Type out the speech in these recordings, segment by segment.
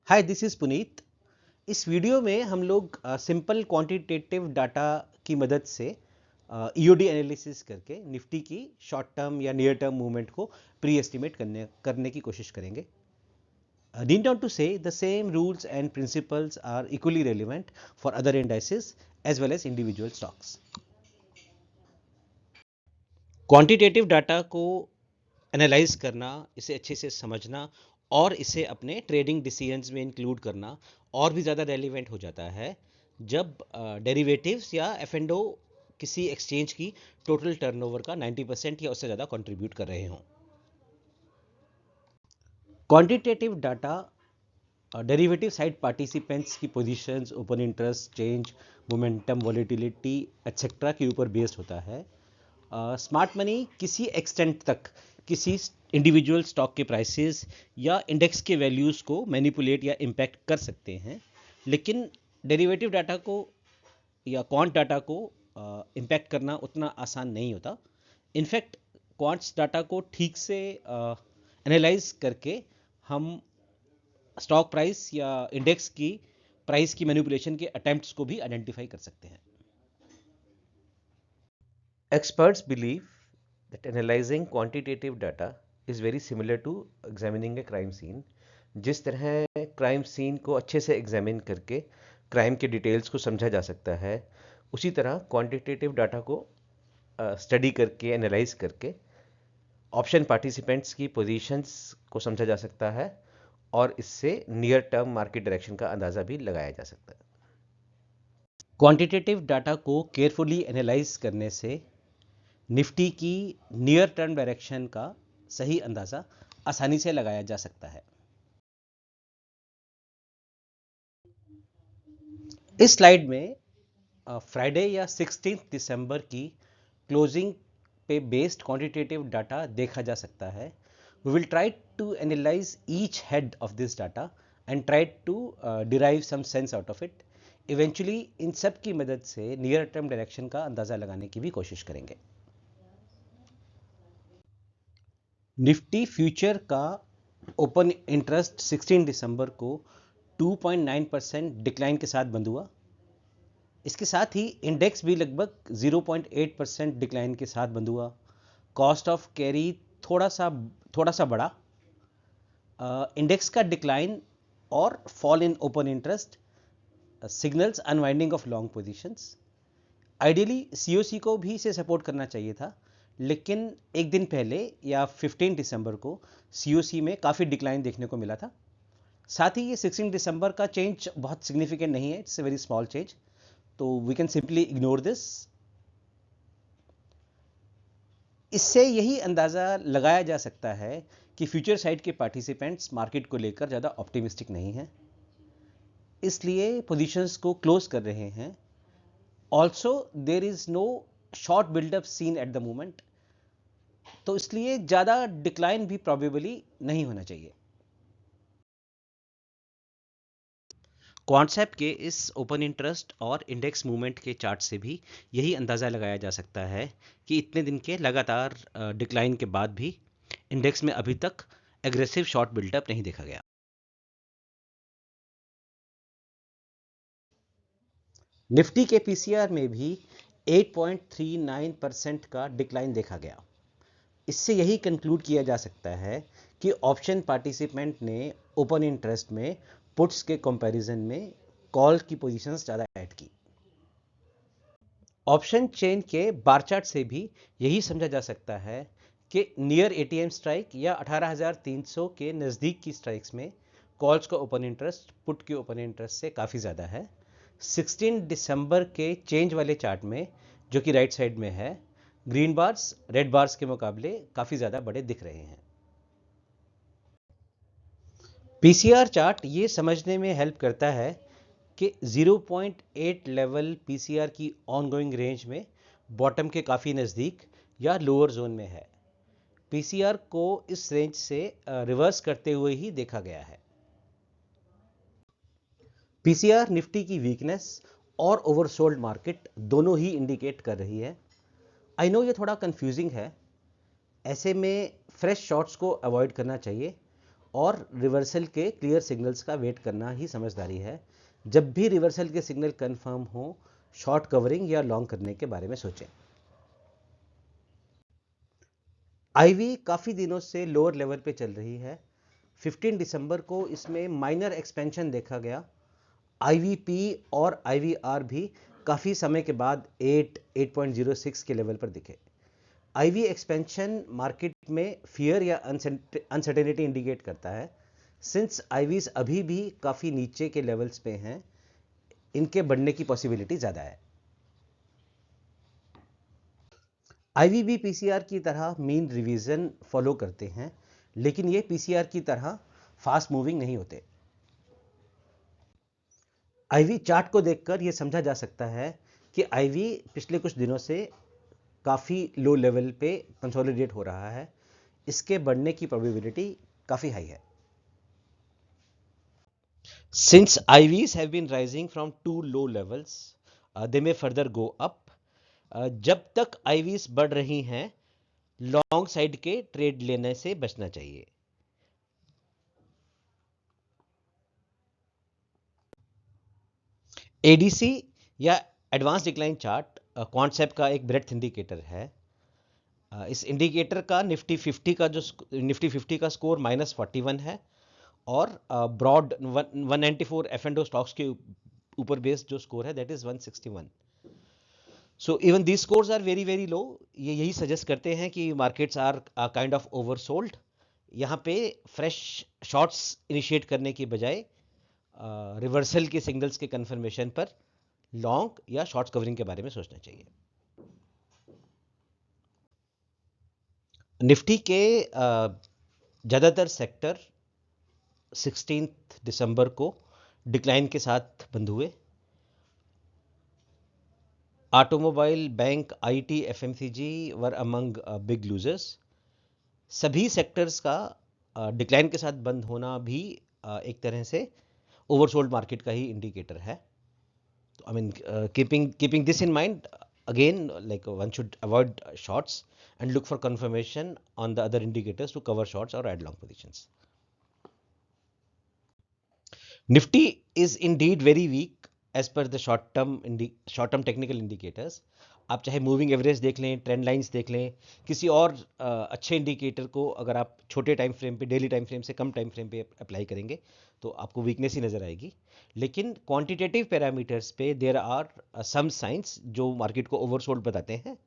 Hi, this is Puneet. इस video में हम लोग सिंपल क्वांटिटेटिव डाटा की मदद से ईओडी एनालिसिस करके निफ्टी की शॉर्ट टर्म या नियर टर्म मूवमेंट को प्री एस्टिमेट करने की कोशिश करेंगे। Need not to say the same rules and principles are equally relevant for other indices as well as individual stocks. Quantitative data को analyse करना, इसे अच्छे से समझना और इसे अपने ट्रेडिंग डिसीजंस में इंक्लूड करना और भी ज़्यादा रेलिवेंट हो जाता है जब डेरिवेटिव्स या एफ&ओ किसी एक्सचेंज की टोटल टर्नओवर का 90% या उससे ज़्यादा कंट्रीब्यूट कर रहे हों। Quantitative data derivative side participants की positions, open interest, change, momentum, volatility et cetera के ऊपर बेस्ड होता है। स्मार्ट मनी किसी एक्सटेंट तक किसी इंडिविजुअल स्टॉक के प्राइसेस या इंडेक्स के वैल्यूज़ को मैनिपुलेट या इम्पैक्ट कर सकते हैं, लेकिन डेरिवेटिव डाटा को या क्वांट डाटा को इम्पैक्ट करना उतना आसान नहीं होता। इनफैक्ट क्वांट्स डाटा को ठीक से एनालाइज करके हम स्टॉक प्राइस या इंडेक्स की प्राइस की मैनिपुलेशन के अटेम्प्ट्स को भी आइडेंटिफाई कर सकते हैं। Experts believe that analyzing quantitative data is very similar to examining a crime scene. जिस तरह क्राइम सीन को अच्छे से एग्जामिन करके क्राइम के डिटेल्स को समझा जा सकता है, उसी तरह क्वांटिटेटिव डाटा को स्टडी करके एनालाइज करके ऑप्शन पार्टिसिपेंट्स की पोजीशंस को समझा जा सकता है और इससे नियर टर्म मार्केट डायरेक्शन का अंदाज़ा भी लगाया जा सकता है। क्वांटिटेटिव डाटा को केयरफुली एनालाइज करने से निफ्टी की नियर टर्म डायरेक्शन का सही अंदाज़ा आसानी से लगाया जा सकता है। इस स्लाइड में फ्राइडे या 16 दिसंबर की क्लोजिंग पे बेस्ड क्वांटिटेटिव डाटा देखा जा सकता है। We will try to analyse each head of this data and try to derive some sense out of it. Eventually इन सब की मदद से नियर टर्म डायरेक्शन का अंदाज़ा लगाने की भी कोशिश करेंगे। निफ्टी फ्यूचर का ओपन इंटरेस्ट 16 दिसंबर को 2.9% डिक्लाइन के साथ बंद हुआ। इसके साथ ही इंडेक्स भी लगभग 0.8% डिक्लाइन के साथ बंद हुआ। कॉस्ट ऑफ कैरी थोड़ा सा बढ़ा। इंडेक्स का डिक्लाइन और fall in open interest signals unwinding of long positions. Ideally COC को भी इसे सपोर्ट करना चाहिए था, लेकिन एक दिन पहले या 15 दिसंबर को सीओसी में काफ़ी डिक्लाइन देखने को मिला था। साथ ही ये 16 दिसंबर का चेंज बहुत सिग्निफिकेंट नहीं है, it's a very small change, तो we can simply ignore this. इससे यही अंदाज़ा लगाया जा सकता है कि फ्यूचर साइड के पार्टिसिपेंट्स मार्केट को लेकर ज़्यादा ऑप्टिमिस्टिक नहीं हैं, इसलिए पोजीशंस को क्लोज कर रहे हैं। Also there is no short buildup seen at the moment, तो इसलिए ज़्यादा डिक्लाइन भी प्रॉबेबली नहीं होना चाहिए। क्वांटसैप के इस ओपन इंटरेस्ट और इंडेक्स मूवमेंट के चार्ट से भी यही अंदाज़ा लगाया जा सकता है कि इतने दिन के लगातार डिक्लाइन के बाद भी इंडेक्स में अभी तक एग्रेसिव शॉर्ट बिल्डअप नहीं देखा गया। निफ्टी के पीसीआर में भी 8.39% का डिक्लाइन देखा गया। इससे यही कंक्लूड किया जा सकता है कि ऑप्शन पार्टिसिपेंट ने ओपन इंटरेस्ट में पुट्स के कंपैरिजन में कॉल की पोजीशंस ज़्यादा ऐड की। ऑप्शन चेन के बार चार्ट से भी यही समझा जा सकता है कि नियर एटीएम स्ट्राइक या 18,300 के नज़दीक की स्ट्राइक्स में कॉल्स का ओपन इंटरेस्ट पुट के ओपन इंटरेस्ट से काफ़ी ज़्यादा है। 16 दिसंबर के चेंज वाले चार्ट में, जो कि राइट साइड में है, ग्रीन बार्स रेड बार्स के मुकाबले काफ़ी ज़्यादा बड़े दिख रहे हैं। पीसीआर चार्ट ये समझने में हेल्प करता है कि 0.8 लेवल पीसीआर की ऑनगोइंग रेंज में बॉटम के काफ़ी नज़दीक या लोअर जोन में है। पीसीआर को इस रेंज से रिवर्स करते हुए ही देखा गया है। पीसीआर निफ्टी की वीकनेस और ओवरसोल्ड मार्केट दोनों ही इंडिकेट कर रही है। आई नो ये थोड़ा कंफ्यूजिंग है, ऐसे में फ्रेश शॉट्स को अवॉइड करना चाहिए और रिवर्सल के क्लियर सिग्नल्स का वेट करना ही समझदारी है। जब भी रिवर्सल के सिग्नल कंफर्म हो, शॉर्ट कवरिंग या लॉन्ग करने के बारे में सोचें। आईवी काफ़ी दिनों से लोअर लेवल पे चल रही है। 15 दिसंबर को इसमें माइनर एक्सपेंशन देखा गया। आईवीपी और आईवीआर भी काफ़ी समय के बाद 8.06 के लेवल पर दिखे। आईवी एक्सपेंशन मार्केट में फियर या अनसर्टेनिटी इंडिकेट करता है। सिंस आईवीज अभी भी काफ़ी नीचे के लेवल्स पे हैं, इनके बढ़ने की पॉसिबिलिटी ज़्यादा है। आईवी भी पीसीआर की तरह मीन रिवीजन फॉलो करते हैं, लेकिन ये पीसीआर की तरह फास्ट मूविंग नहीं होते। आईवी चार्ट को देखकर यह समझा जा सकता है कि आईवी पिछले कुछ दिनों से काफ़ी लो लेवल पे कंसोलिडेट हो रहा है। इसके बढ़ने की प्रोबेबिलिटी काफ़ी हाई है। Since IVs have been rising from too low levels, they may further go up. जब तक IVs बढ़ रही हैं, लॉन्ग साइड के ट्रेड लेने से बचना चाहिए। एडीसी या एडवांस डिक्लाइन चार्ट क्वांटसेप का एक ब्रेडथ इंडिकेटर है। इस इंडिकेटर का निफ्टी 50 का स्कोर -41 है और ब्रॉड 194 F&O स्टॉक्स के ऊपर बेस्ड जो स्कोर है that is 161। So even these scores are very very low. ये यही सजेस्ट करते हैं कि markets are kind of oversold. यहाँ पे फ्रेश शॉर्ट्स इनिशिएट करने की बजाय रिवर्सल के सिग्नल्स के कंफर्मेशन पर लॉन्ग या शॉर्ट्स कवरिंग के बारे में सोचना चाहिए। निफ्टी के ज़्यादातर सेक्टर 16 दिसंबर को डिक्लाइन के साथ बंद हुए। Automobile, bank, IT, FMCG were among big losers. सभी सेक्टर्स का डिक्लाइन के साथ बंद होना भी एक तरह से ओवरसोल्ड मार्केट का ही इंडिकेटर है। तो I mean keeping this in mind, again like one should avoid shorts and look for confirmation on the other indicators to cover shorts or add long positions. Nifty is indeed very weak as per the short term technical indicators. आप चाहे moving average देख लें, trend lines देख लें, किसी और अच्छे indicator को अगर आप छोटे टाइम फ्रेम पे, डेली टाइम फ्रेम से कम टाइम फ्रेम पे अप्लाई करेंगे तो आपको वीकनेस ही नज़र आएगी। लेकिन क्वांटिटेटिव पैरामीटर्स पे देयर आर सम साइंस जो मार्केट को ओवरसोल्ड बताते हैं।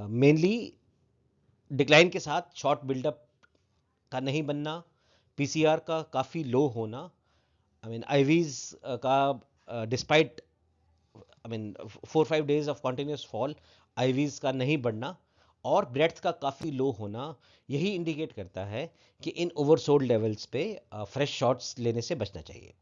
मेनली डिक्लाइन के साथ शॉर्ट बिल्डअप का नहीं बनना, पीसीआर का काफ़ी लो होना, आई मीन आईवीज का despite 4-5 days of continuous fall, IVs का नहीं बढ़ना और ब्रेड्थ का काफ़ी लो होना, यही इंडिकेट करता है कि इन ओवरसोल्ड लेवल्स पे फ्रेश शॉट्स लेने से बचना चाहिए।